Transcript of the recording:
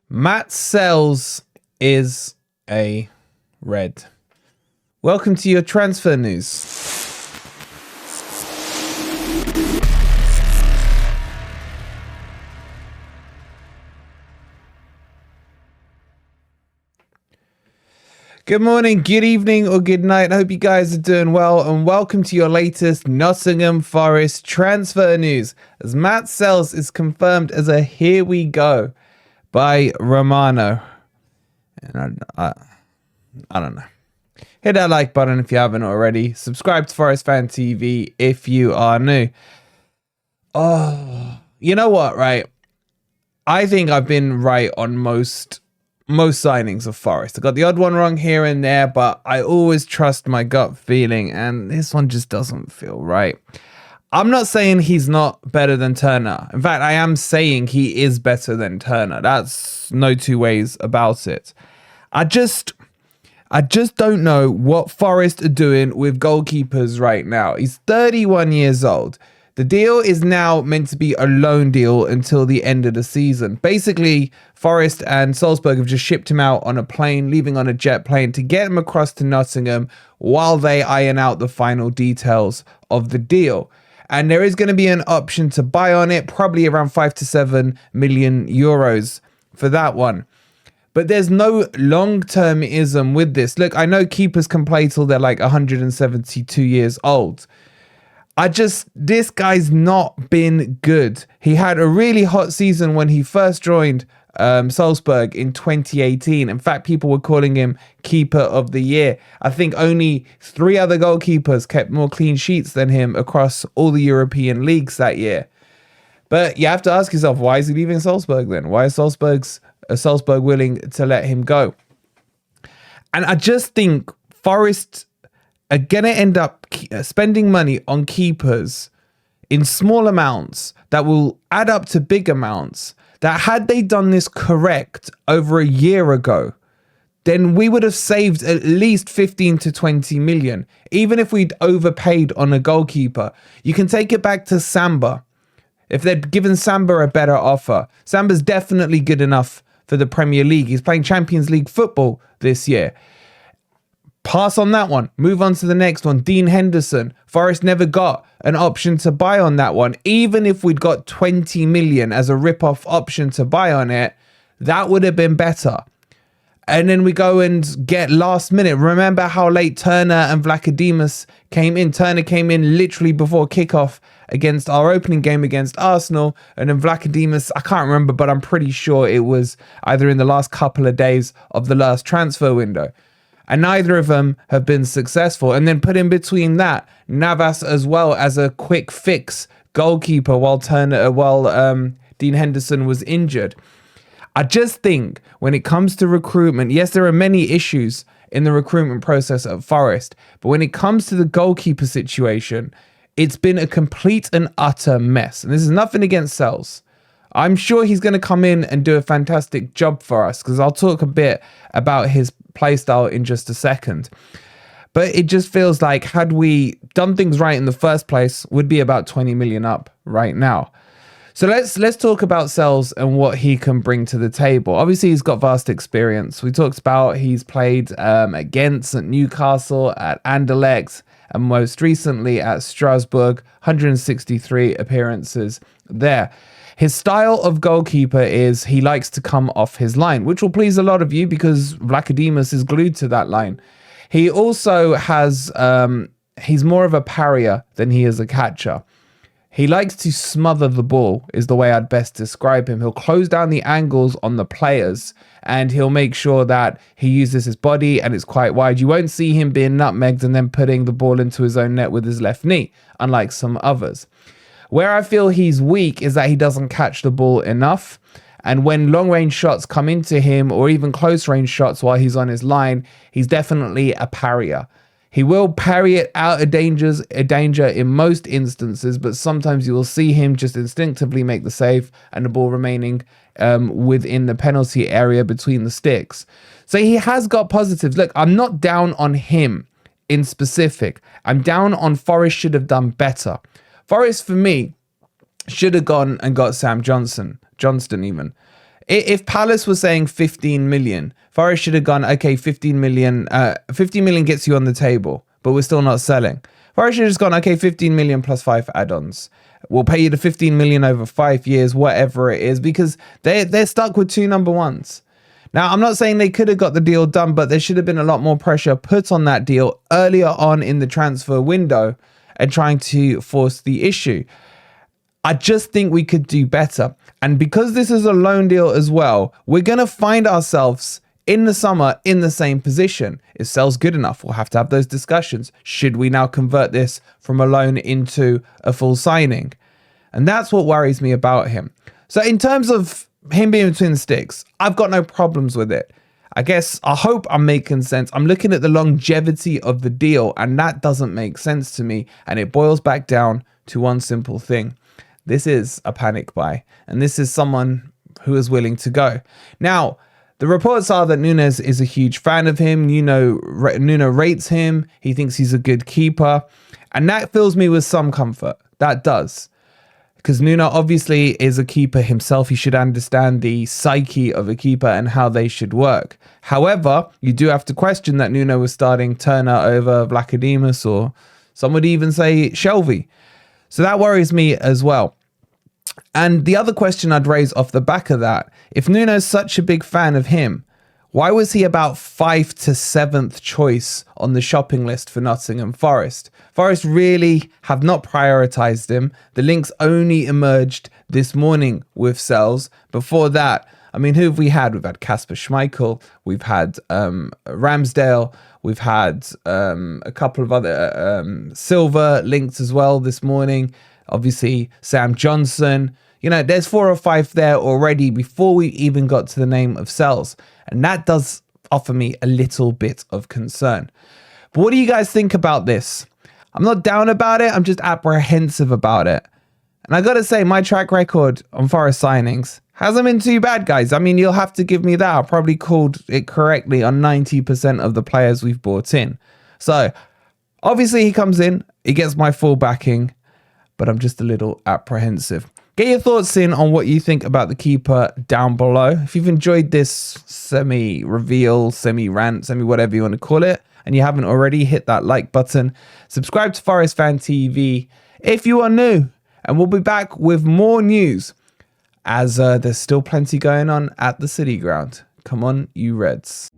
Matz Sels is a red. Welcome to your transfer news. Good morning, good evening, or good night. I hope you guys are doing well, and welcome to your latest Nottingham Forest transfer news, as Matz Sels is confirmed as a here we go by Romano. And I don't know. Hit that like button if you haven't already. Subscribe to Forest Fan TV if you are new. Oh, you know what, right? I think I've been right on most signings of Forest. I got the odd one wrong here and there, but I always trust my gut feeling, and this one just doesn't feel right. I'm not saying he's not better than Turner. In fact, I am saying he is better than Turner. That's no two ways about it. I just don't know what Forest are doing with goalkeepers right now. He's 31 years old. The deal is now meant to be a loan deal until the end of the season. Basically, Forest and Strasbourg have just shipped him out on a plane, leaving on a jet plane to get him across to Nottingham while they iron out the final details of the deal. And there is going to be an option to buy on it, probably around 5 to 7 million euros for that one. But there's no long-termism with this. Look, I know keepers can play till they're like 172 years old. This guy's not been good. He had a really hot season when he first joined Salzburg in 2018. In fact, people were calling him Keeper of the Year. I think only 3 other goalkeepers kept more clean sheets than him across all the European leagues that year. But you have to ask yourself, why is he leaving Salzburg then? Why is Salzburg willing to let him go? And I just think Forest are going to end up spending money on keepers in small amounts that will add up to big amounts, that had they done this correct over a year ago, then we would have saved at least 15 to 20 million. Even if we'd overpaid on a goalkeeper, you can take it back to Samba. If they'd given Samba a better offer, Samba's definitely good enough for the Premier League. He's playing Champions League football this year. Pass on that one. Move on to the next one. Dean Henderson. Forest never got an option to buy on that one. Even if we'd got 20 million as a rip-off option to buy on it, that would have been better. And then we go and get last minute. Remember how late Turner and Vlachodimos came in? Turner came in literally before kickoff against our opening game against Arsenal. And then Vlachodimos, I can't remember, but I'm pretty sure it was either in the last couple of days of the last transfer window. And neither of them have been successful. And then put in between that, Navas as well as a quick fix goalkeeper while Dean Henderson was injured. I just think when it comes to recruitment, yes, there are many issues in the recruitment process at Forest, but when it comes to the goalkeeper situation, it's been a complete and utter mess. And this is nothing against Sels. I'm sure he's going to come in and do a fantastic job for us, because I'll talk a bit about his playstyle in just a second. But it just feels like had we done things right in the first place, would be about 20 million up right now. So let's talk about Sels and what he can bring to the table. Obviously, he's got vast experience. We talked about he's played against at Newcastle, at Anderlecht, and most recently at Strasbourg, 163 appearances there. His style of goalkeeper is he likes to come off his line, which will please a lot of you because Vlachodimos is glued to that line. He also has, he's more of a parier than he is a catcher. He likes to smother the ball is the way I'd best describe him. He'll close down the angles on the players and he'll make sure that he uses his body and it's quite wide. You won't see him being nutmegged and then putting the ball into his own net with his left knee, unlike some others. Where I feel he's weak is that he doesn't catch the ball enough. And when long-range shots come into him or even close-range shots while he's on his line, he's definitely a parier. He will parry it out of danger in most instances, but sometimes you will see him just instinctively make the save and the ball remaining within the penalty area between the sticks. So he has got positives. Look, I'm not down on him in specific. I'm down on Forest should have done better. Forest, for me, should have gone and got Sam Johnstone even. If Palace was saying 15 million, Forest should have gone, okay, 15 million, 15 million gets you on the table, but we're still not selling. Forest should have just gone, okay, 15 million plus 5 add-ons. We'll pay you the 15 million over 5 years, whatever it is, because they're stuck with 2 number ones. Now, I'm not saying they could have got the deal done, but there should have been a lot more pressure put on that deal earlier on in the transfer window and trying to force the issue. I just think we could do better. And because this is a loan deal as well, we're going to find ourselves in the summer in the same position. Is Sels good enough? We'll have to have those discussions. Should we now convert this from a loan into a full signing? And that's what worries me about him. So in terms of him being between the sticks, I've got no problems with it. I hope I'm making sense. I'm looking at the longevity of the deal, and that doesn't make sense to me. And it boils back down to one simple thing. This is a panic buy, and this is someone who is willing to go. Now, the reports are that Nuno is a huge fan of him. Nuno rates him. He thinks he's a good keeper. And that fills me with some comfort. That does. Because Nuno obviously is a keeper himself. He should understand the psyche of a keeper and how they should work. However, you do have to question that Nuno was starting Turner over Vlachodimos, or some would even say Shelvey. So that worries me as well. And the other question I'd raise off the back of that, if Nuno's such a big fan of him, why was he about 5th to 7th choice on the shopping list for Nottingham Forest? Forest really have not prioritised him. The links only emerged this morning with Sels. Before that, I mean, who have we had? We've had Kasper Schmeichel, we've had Ramsdale, we've had a couple of other Silva links as well this morning. Obviously, Sam Johnstone. You know, there's 4 or 5 there already before we even got to the name of Sels. And that does offer me a little bit of concern. But what do you guys think about this? I'm not down about it. I'm just apprehensive about it. And I got to say, my track record on Forest signings hasn't been too bad, guys. I mean, you'll have to give me that. I probably called it correctly on 90% of the players we've brought in. So, obviously, he comes in. He gets my full backing. But I'm just a little apprehensive. Get your thoughts in on what you think about the keeper down below. If you've enjoyed this semi-reveal, semi-rant, semi-whatever you want to call it, and you haven't already, hit that like button. Subscribe to Forest Fan TV if you are new. And we'll be back with more news, as there's still plenty going on at the City Ground. Come on, you Reds.